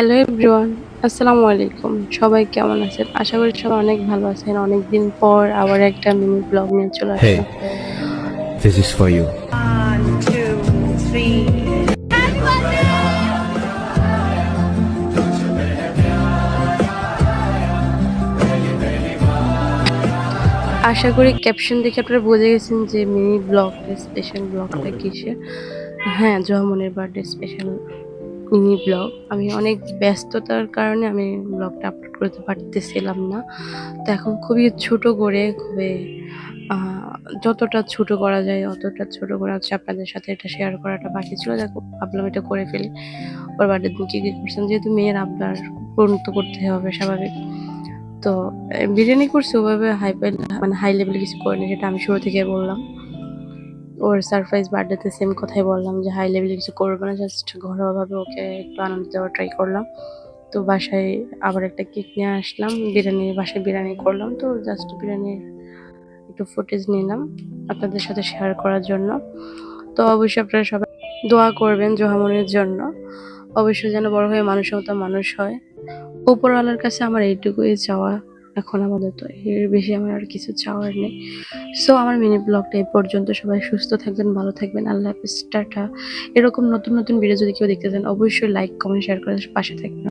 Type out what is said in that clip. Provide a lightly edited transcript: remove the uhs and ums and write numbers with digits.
Hello everyone, আসসালামু আলাইকুম। সবাই কেমন আছেন? আশা করি সবাই অনেক ভালো আছেন। অনেকদিন পর আবার একটা মিনি ব্লগ নিয়ে চলে আসলাম। Hey, this is for you. 1, 2, 3. আশা করি ক্যাপশন দেখে আপনারা বুঝে গেছেন যে মিনি ব্লগটা স্পেশাল ব্লগটা কিসের। হ্যাঁ, জহমনের বার্থডে স্পেশাল মিনি ব্লগ। আমি অনেক ব্যস্ততার কারণে আমি ব্লগটা আপলোড করতে পারতেছিলাম না। তো এখন খুবই ছোট করে আ যতটা ছোট করা যায় অতটা ছোট করে হচ্ছে আপনাদের সাথে এটা শেয়ার করাটা বাকি ছিল। যাক ভাবলাম এটা করে ফেলি। ওর বার্থডের দিন কি করছেন? যেহেতু মেয়ের আবদার পূরণ তো করতে হবে স্বাভাবিক। তো বিরিয়ানি করছি ওভাবে হাই লেভেলে কিছু করিনি, সেটা আমি শুরু থেকে বললাম। ওর সারপ্রাইজ বার্থডেতে সেম কথাই বললাম যে হাই লেভেলে কিছু করব না, জাস্ট ঘরোয়াভাবে ওকে একটু আনন্দ দেওয়ার ট্রাই করলাম। তো বাসায় আবার একটা কেক নিয়ে আসলাম। বাসায় বিরিয়ানি করলাম। তো জাস্ট বিরিয়ানির একটু ফুটেজ নিলাম আপনাদের সাথে শেয়ার করার জন্য। তো অবশ্যই আপনারা সবাই দোয়া করবেন জোহামনির জন্য। অবশ্যই যেন বড় হয়ে মানুষের মতো মানুষ হয়। উপরওয়ালার কাছে আমার এইটুকুই চাওয়া এখন আপাতত। এর বেশি আমার আর কিছু চাওয়ার নেই। সো আমার মিনি ব্লগটা এই পর্যন্ত। সবাই সুস্থ থাকবেন, ভালো থাকবেন। আল্লাহ হাফেজ, টাটা। এরকম নতুন নতুন ভিডিও যদি কেউ দেখতে চান অবশ্যই লাইক, কমেন্ট, শেয়ার করে পাশে থাকবেন।